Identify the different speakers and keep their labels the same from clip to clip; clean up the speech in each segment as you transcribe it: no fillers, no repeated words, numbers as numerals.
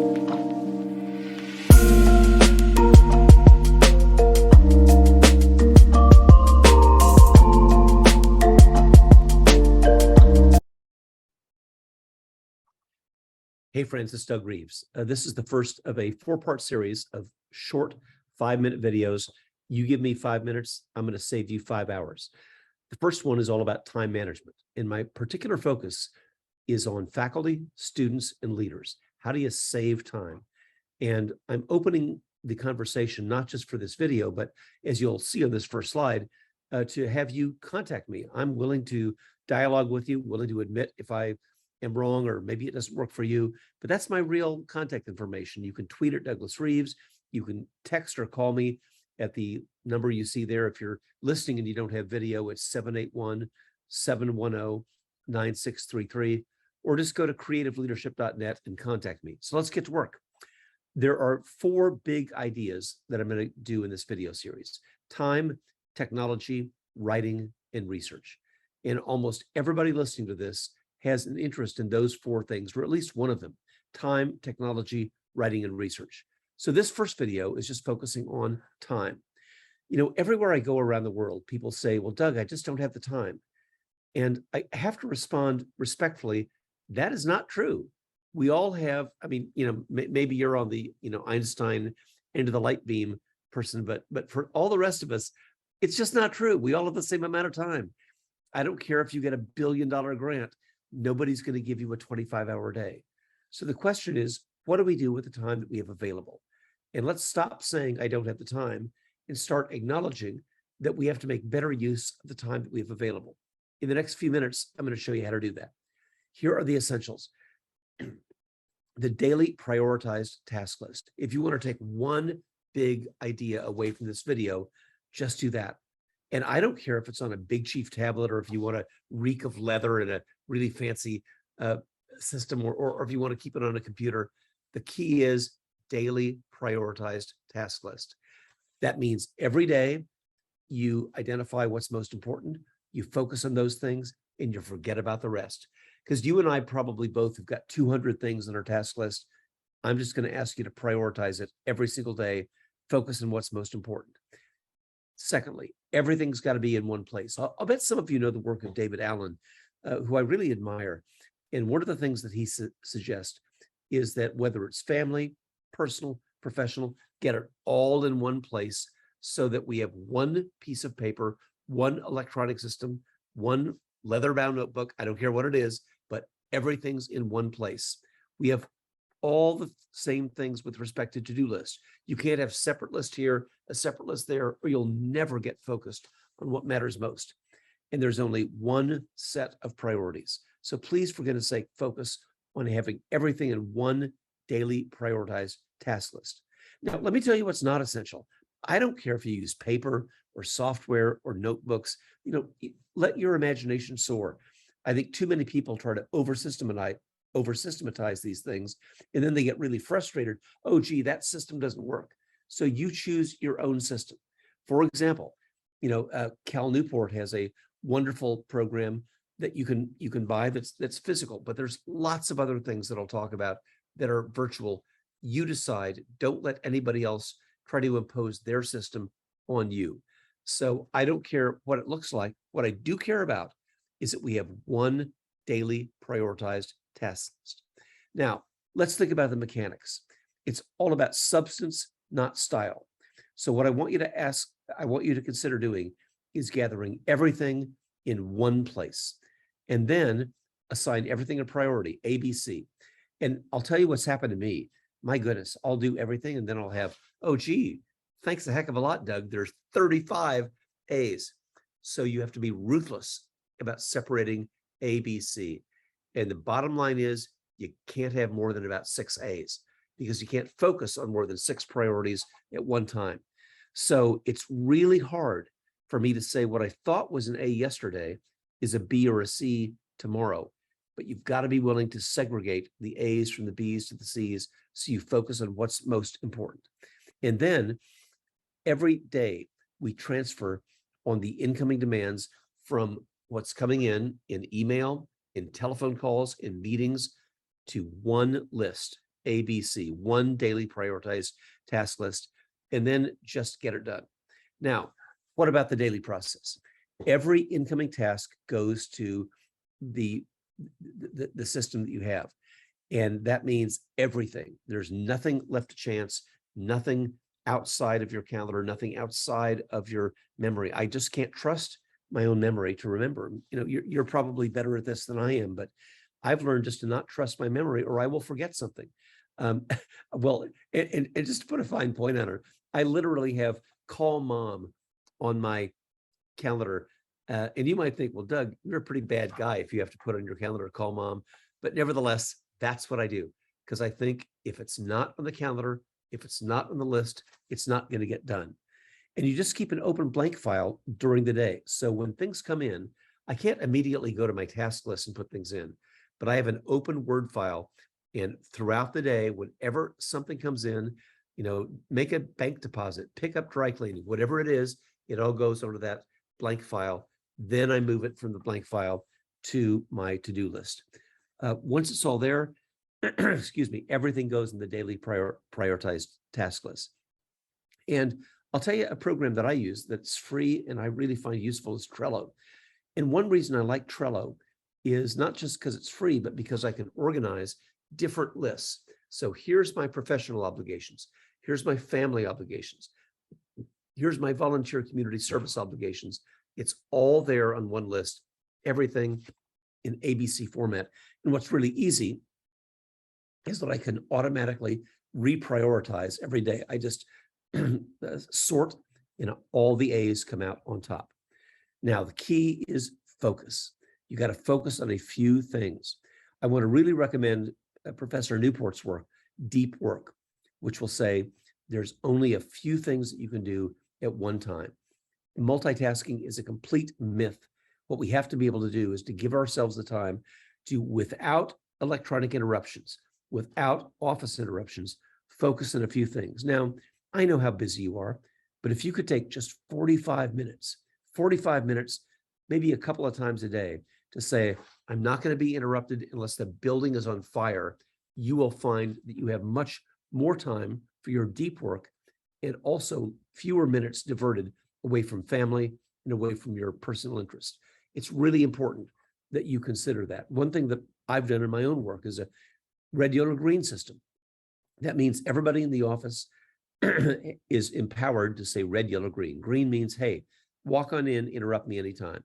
Speaker 1: Hey friends, it's Doug Reeves. This is the first of a 4-part series of short 5-minute videos. You give me 5 minutes, I'm going to save you 5 hours. The first one is all about time management. And my particular focus is on faculty, students, and leaders. How do you save time? And I'm opening the conversation, not just for this video, but as you'll see on this first slide, to have you contact me. I'm willing to dialogue with you, willing to admit if I am wrong, or maybe it doesn't work for you, but that's my real contact information. You can tweet at Douglas Reeves. You can text or call me at the number you see there. If you're listening and you don't have video, it's 781-710-9633, or just go to creativeleadership.net and contact me. So let's get to work. There are 4 big ideas that I'm going to do in this video series: time, technology, writing, and research. And almost everybody listening to this has an interest in those 4 things, or at least one of them: time, technology, writing, and research. So this first video is just focusing on time. You know, everywhere I go around the world, people say, well, Doug, I just don't have the time. And I have to respond respectfully, that is not true. We all have, I mean, you know, maybe you're on the, Einstein end of the light beam person, but for all the rest of us, it's just not true. We all have the same amount of time. I don't care if you get $1 billion grant. Nobody's going to give you a 25-hour day. So the question is, what do we do with the time that we have available? And let's stop saying I don't have the time and start acknowledging that we have to make better use of the time that we have available. In the next few minutes, I'm going to show you how to do that. Here are the essentials. The daily prioritized task list. If you want to take one big idea away from this video, just do that. And I don't care if it's on a Big Chief tablet, or if you want to reek of leather and a really fancy system, or if you want to keep it on a computer. The key is daily prioritized task list. That means every day you identify what's most important, you focus on those things, and you forget about the rest. Because you and I probably both have got 200 things on our task list. I'm just going to ask you to prioritize it every single day, focus on what's most important. Secondly, everything's got to be in one place. I'll bet some of you know the work of David Allen, who I really admire. And one of the things that he suggests is that whether it's family, personal, professional, get it all in one place so that we have one piece of paper, one electronic system, one leather-bound notebook. I don't care what it is, but everything's in one place. We have all the same things with respect to to-do lists. You can't have separate list here, a separate list there, or you'll never get focused on what matters most. And there's only one set of priorities. So please, for goodness sake, focus on having everything in one daily prioritized task list. Now, let me tell you what's not essential. I don't care if you use paper or software or notebooks. Let your imagination soar. I think too many people try to over-systematize these things, and then they get really frustrated. Oh, gee, that system doesn't work. So you choose your own system. For example, Cal Newport has a wonderful program that you can buy that's physical, but there's lots of other things that I'll talk about that are virtual. You decide. Don't let anybody else try to impose their system on you. So I don't care what it looks like. What I do care about is that we have one daily prioritized task list. Now, let's think about the mechanics. It's all about substance, not style. So what I want you to consider doing is gathering everything in one place, and then assign everything a priority, A, B, C. And I'll tell you what's happened to me. My goodness, I'll do everything, and then I'll have, oh, gee, thanks a heck of a lot, Doug. There's 35 A's. So you have to be ruthless about separating A, B, C. And the bottom line is you can't have more than about 6 A's, because you can't focus on more than 6 priorities at one time. So it's really hard for me to say what I thought was an A yesterday is a B or a C tomorrow. But you've got to be willing to segregate the A's from the B's to the C's so you focus on what's most important. And then every day we transfer on the incoming demands from what's coming in email, in telephone calls, in meetings, to one list. ABC, one daily prioritized task list, and then just get it done. Now, what about the daily process? Every incoming task goes to the system that you have. And that means everything. There's nothing left to chance, nothing outside of your calendar, nothing outside of your memory. I just can't trust my own memory to remember. You know, you're probably better at this than I am, but I've learned just to not trust my memory or I will forget something. Well, and just to put a fine point on it, I literally have call mom on my calendar. And you might think, well, Doug, you're a pretty bad guy if you have to put on your calendar, call mom. But nevertheless, that's what I do. Because I think if it's not on the calendar, if it's not on the list, it's not going to get done. And you just keep an open blank file during the day. So when things come in, I can't immediately go to my task list and put things in, but I have an open Word file. And throughout the day, whenever something comes in, you know, make a bank deposit, pick up dry cleaning, whatever it is, it all goes onto that blank file. Then I move it from the blank file to my to-do list. Once it's all there, excuse me, everything goes in the daily prioritized task list. And I'll tell you a program that I use that's free and I really find useful is Trello. And one reason I like Trello is not just because it's free, but because I can organize different lists. So here's my professional obligations. Here's my family obligations. Here's my volunteer community service obligations. It's all there on one list, everything in ABC format. And what's really easy is that I can automatically reprioritize every day. I just sort, you know, all the A's come out on top. Now, the key is focus. You got to focus on a few things. I want to really recommend Professor Newport's work, Deep Work, which will say there's only a few things that you can do at one time. Multitasking is a complete myth. What we have to be able to do is to give ourselves the time to, without electronic interruptions, without office interruptions, focus on a few things. Now, I know how busy you are, but if you could take just 45 minutes, maybe a couple of times a day to say, I'm not going to be interrupted unless the building is on fire, you will find that you have much more time for your deep work and also fewer minutes diverted away from family and away from your personal interest. It's really important that you consider that. One thing that I've done in my own work is a red, yellow, green system. That means everybody in the office is empowered to say red, yellow, green. Green means, hey, walk on in, interrupt me anytime.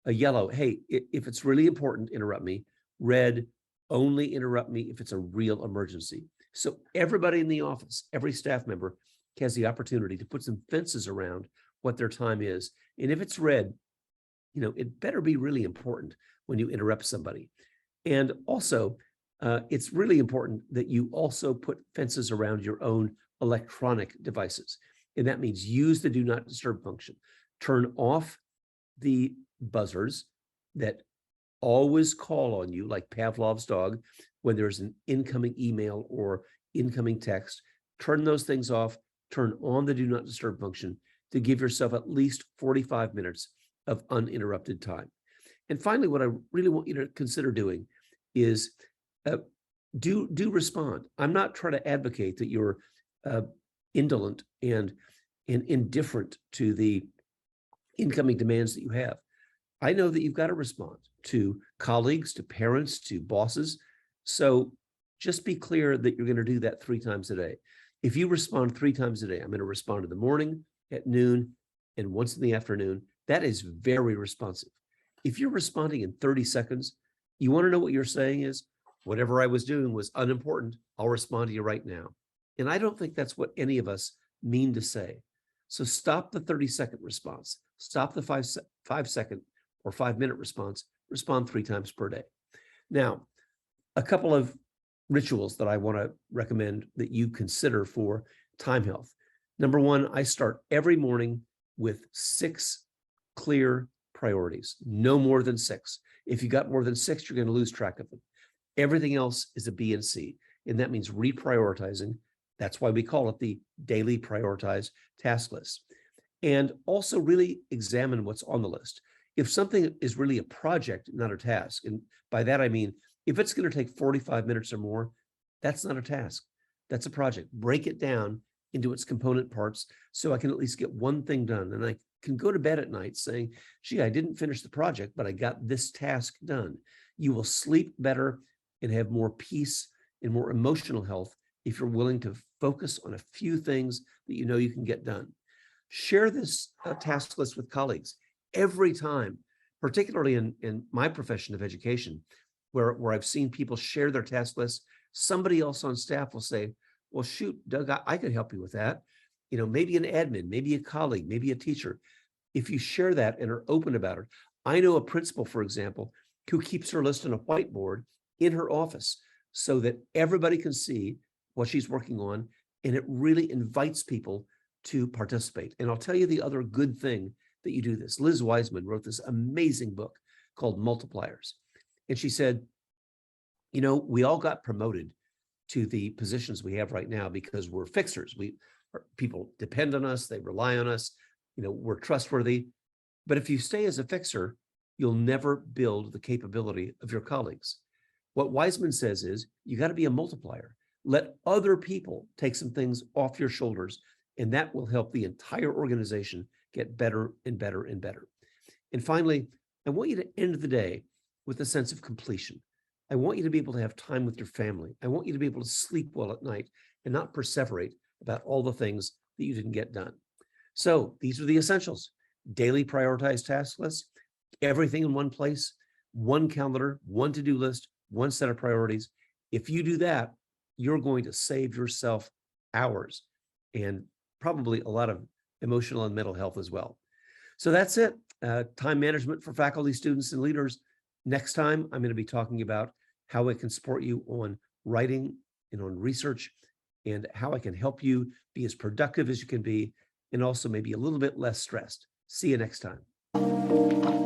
Speaker 1: A yellow, hey, if it's really important, interrupt me. Red, only interrupt me if it's a real emergency. So everybody in the office, every staff member has the opportunity to put some fences around what their time is. And if it's red, you know, it better be really important when you interrupt somebody. And also, it's really important that you also put fences around your own electronic devices. And that means use the do not disturb function. Turn off the buzzers that always call on you, like Pavlov's dog, when there's an incoming email or incoming text. Turn those things off. Turn on the do not disturb function to give yourself at least 45 minutes of uninterrupted time. And finally, what I really want you to consider doing is do respond. I'm not trying to advocate that you're indolent and indifferent to the incoming demands that you have. I know that you've got to respond to colleagues, to parents, to bosses. So just be clear that you're going to do that 3 times a day. If you respond 3 times a day, I'm going to respond in the morning, at noon, and once in the afternoon. That is very responsive. If you're responding in 30 seconds, you want to know what you're saying is, whatever I was doing was unimportant. I'll respond to you right now. And I don't think that's what any of us mean to say. So stop the 30-second response. Stop the 5-second or 5-minute response. Respond 3 times per day. Now, a couple of rituals that I want to recommend that you consider for time health. Number 1, I start every morning with 6 clear priorities, no more than 6. If you got more than 6, you're going to lose track of them. Everything else is a B and C, and that means reprioritizing. That's why we call it the daily prioritized task list. And also really examine what's on the list. If something is really a project, not a task, and by that I mean, if it's going to take 45 minutes or more, That's not a task. That's a project. Break it down into its component parts so I can at least get one thing done. And I can go to bed at night saying, gee, I didn't finish the project, but I got this task done. You will sleep better and have more peace and more emotional health if you're willing to focus on a few things that you know you can get done. Share this task list with colleagues every time, particularly in my profession of education, where I've seen people share their task list. Somebody else on staff will say, well, shoot, Doug, I could help you with that. You know, maybe an admin, maybe a colleague, maybe a teacher. If you share that and are open about it. I know a principal, for example, who keeps her list on a whiteboard in her office so that everybody can see what she's working on, and it really invites people to participate. And I'll tell you the other good thing that you do this. Liz Wiseman wrote this amazing book called Multipliers. And she said, you know, we all got promoted to the positions we have right now because we're fixers. People depend on us, they rely on us, you know, we're trustworthy. But if you stay as a fixer, you'll never build the capability of your colleagues. What Wiseman says is you got to be a multiplier. Let other people take some things off your shoulders, and that will help the entire organization get better and better and better. And finally, I want you to end the day with a sense of completion. I want you to be able to have time with your family. I want you to be able to sleep well at night and not perseverate about all the things that you didn't get done. So these are the essentials: daily prioritized task lists, everything in one place, one calendar, one to-do list, one set of priorities. If you do that, you're going to save yourself hours and probably a lot of emotional and mental health as well. So that's it. Time management for faculty, students, and leaders. Next time, I'm going to be talking about how I can support you on writing and on research, and how I can help you be as productive as you can be, and also maybe a little bit less stressed. See you next time.